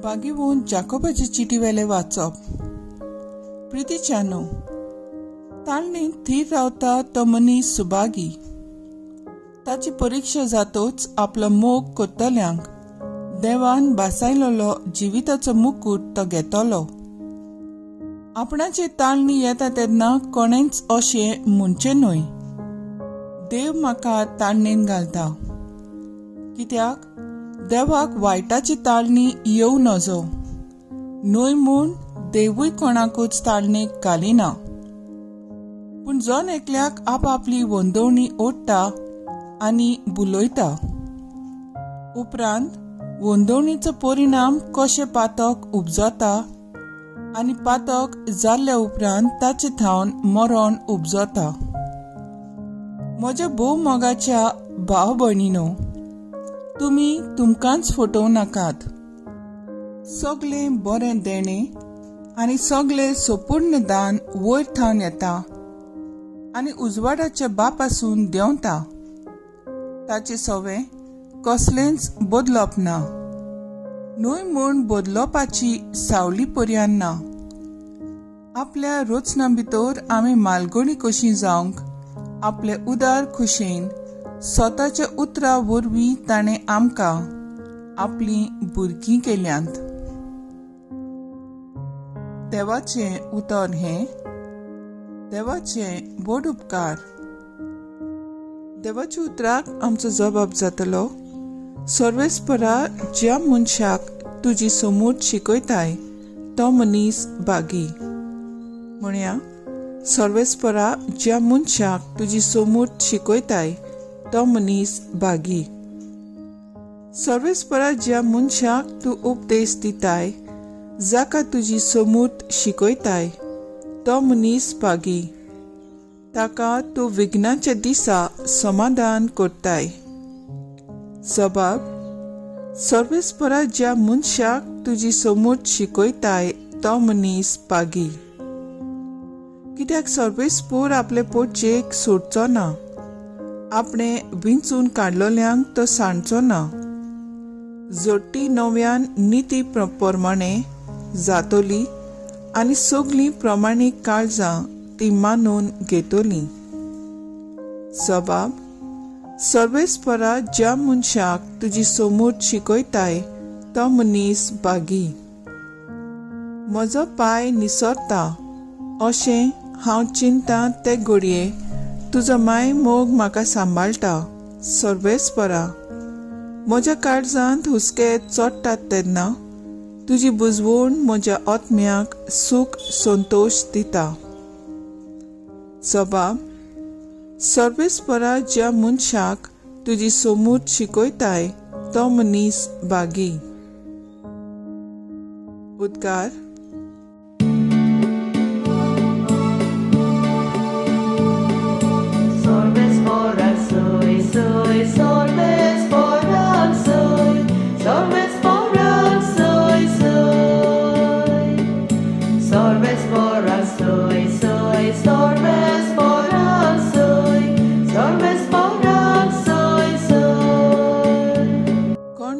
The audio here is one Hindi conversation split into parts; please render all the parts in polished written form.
बागीवून जाकोबाची चिटी वेले वाचप. प्रितीच्यानो, ताळणीत थीर रावता तो मनीस सुभागी. ताची परीक्षा जातोच आपलो मोग कोत्तल्यांक देवान बासायलोलो जिविताचो मुकूट तो घेतलो. आपणाची ताळणी येता तेन्ना कोणेंच अशें म्हणचें न्हय, देव म्हाका ताळणेन घालता. कित्याक देवाक वायटाची ताळणी येवं नजो न्हय म्हूण देवूय कोणाकूच ताळणेक घालिना. पूण जन एकल्याक आपआपली वंदवणी ओडटा आनी बुलयता. उपरांत वंदवणीचो परिणाम कशे पातक उपजता आनी पातक जाल्ल्या उपरांत ताचे थावन मरण उपजता. म्हज्या भोव मोगाच्या भाव भयणीनो, तुमी तुमकांच फटोवं नाकात. सगळें बरें देणे आनी सगळें सोपूर्ण दान वयर थावन येता आनी उजवाडाच्या बापासून देंवता. ताचे सवें कसलेंच बदलप ना, न्हय म्हूण बदलपाची सावली पर्यान ना. आपल्या रोचना भितर आमी मालगणी कशीं जावंक आपले उदार खुशेन स्वताच्या उतरा वरवीं ताणें आमकां आपलीं भुरगीं केल्यांत. देवाचें उतर हें, देवाचे व्हड उपकार. देवाच्या उतराक आमचो जबाब जातलो, सर्वेस्परा ज्या मनशाक तुजी समूट शिकयताय तो मनीस भागी. म्हणया, सर्वेस्परा ज्या मनशाक तुजी समूट शिकयताय तो मनीस भागी. सर्वेस्परा ज्या मनशाक तूं उपदेश दिताय, जाका तुजी समूट शिकयताय तो मनीस भागी. ताका तूं विघ्नाच्या दिसा समाधान करताय. जबाब: सर्वेस्परा ज्या मनशाक तुजी समूट शिकयताय तो मनीस भागी. कित्याक सर्वेस्पर आपले पोटचेक सोडचो ना, आपणे विंचून काडलोल्यांक तो सांडचो ना. जोडटी नव्यान निती प्रमाणे जातोली आनी सगळीं प्रमाणीक काळजां ती मानून घेतली. जबाब: सर्वेस्परा ज्या मनशाक तुजी समूट शिकयताय तो मनीस भागी. म्हजो पाय निसरता अशें हांव चिंतां ते घडये तुजो माय मोग म्हाका सांबाळटा. सर्वेस्परा, म्हज्या काळजांत हुस्के चडटात तेन्ना तुजी बुजवण म्हज्या आत्म्याक सूख संतोश दिता. जबाब: सर्वेस्परा ज्या मनशाक तुजी समूट शिकयताय तो मनीस भागी. उद्गार.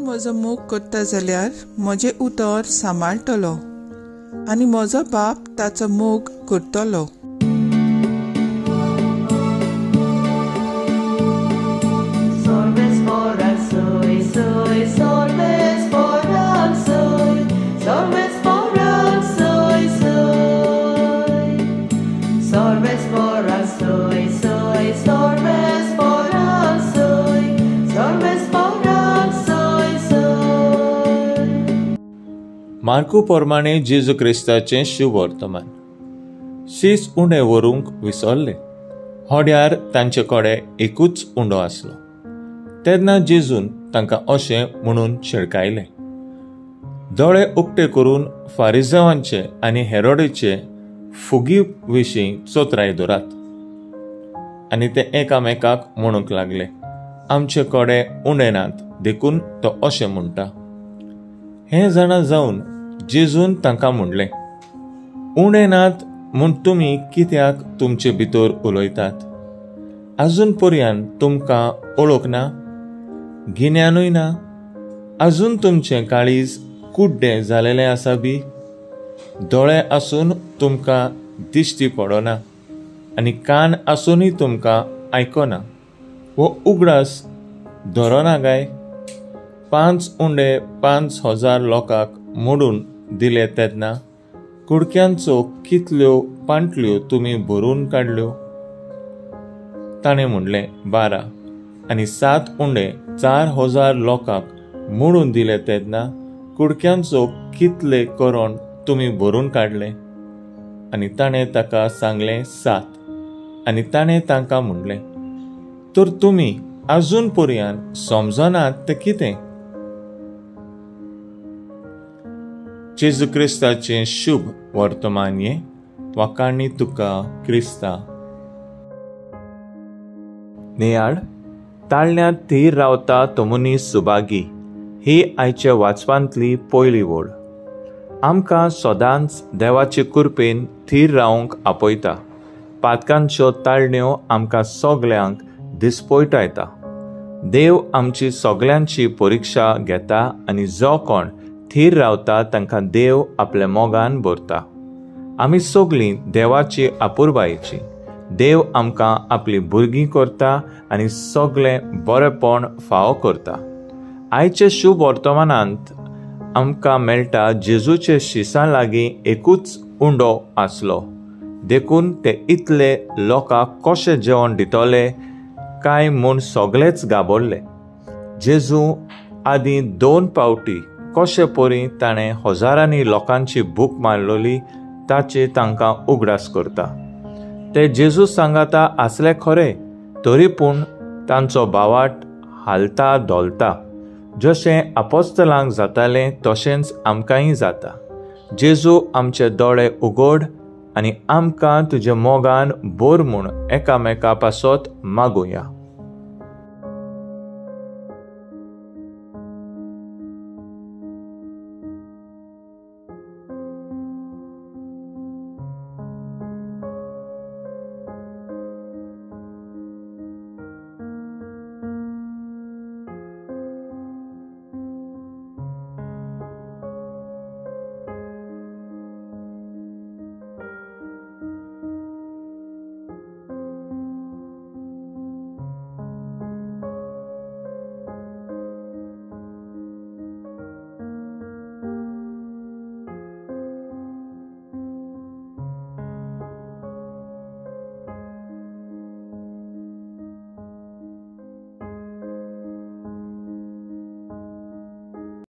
म्हजो मोग करता जाल्यार म्हजें उतर सांबाळटलो आनी म्हजो बाप ताचो मोग करतलो. मार्कू प्रमाणे जेजू क्रिस्ताचें शुभ वर्तमान. शीस उंडे व्हरूंक विसरले. होड्यार तांचे कडेन एकूच उंडो आसलो. तेन्ना जेजून तांकां अशें म्हणून शिडकायलें, दोळे उक्ते करून फारिसांवांचे आनी हेरोदेचे फुगी विशीं चोत्राय दवरात. आनी ते एकामेकाक म्हणूंक लागले, आमचे कडेन उंडे नात देखून तो अशें म्हणटा. हें जाणा जावन जेजून तांकां म्हणलें, उंडे नात म्हूण तुमी कित्याक तुमचे भितर उलयतात? आजून पर्यंत तुमकां ओळख ना, गिन्यानूय ना? आजून तुमचें काळीज कुड्डे जालेले आसा बी? दोळे आसून तुमकां दिश्टी पडना आनी कान आसूनय तुमकां आयकना वो उगडास धरना काय? 5 उंडे 5,000 लोकांक मोडून दिले तेन्ना कुडक्यांचो कितल्यो पांटल्यो तुमी भरून काडल्यो? ताणें म्हणलें 12. आनी 7 उंडे 4,000 लोकांक मोडून दिले तेन्ना कुडक्यांचो कितले करोण तुमी भरून काडले? आनी ताणें ताका सांगलें 7. आनी ताणें तांकां म्हणलें, तर तुमी आजून पर्यान समजनात तें कितें? जेजू क्रिस्ताचें शुभ वर्तमान्ये वाकाणी तुका क्रिस्ता. नेयाळ ताळण्यांत थीर रावता तो मनीस सुभागी ही आयच्या वाचपांतली पयली वड. आमकां सदांच देवाचे कृपेन थीर रावंक आपयता. पातकांच्यो ताळण्यो आमकां सगल्यांक दिसपयटा येता. देव आमची सगल्यांची परिक्षा घेता आनी जो कोण थीर रावता तांकां देव आपल्या मोगान भरता. आमी सगळीं देवाची आपुरबायेची. देव आमकां आपली भुरगीं करता आनी सगळें बरेपण फावो करता. आयचे शुभ वर्तमानांत आमकां मेळटा जेजूचे शिसां लागीं एकूच उंडो आसलो. देखून ते इतले लोकांक कशें जेवण दितले काय म्हूण सगळेच गाबरले. जेजू आदीं 2 फावटी कशे परी ताणें हजारांनी लोकांची भूक मारलोली ताची तांकां उगडास करता. ते जेजू सांगाता आसले खरे, तरी पूण तांचो बावाट हालता दोलता. जशें आपोस्तलांक जातालें तशेंच आमकांय जाता. जेजू आमचे दोळे उगड आनी आमकां तुजे मोगान बोर म्हूण एकामेका पासत मागुया.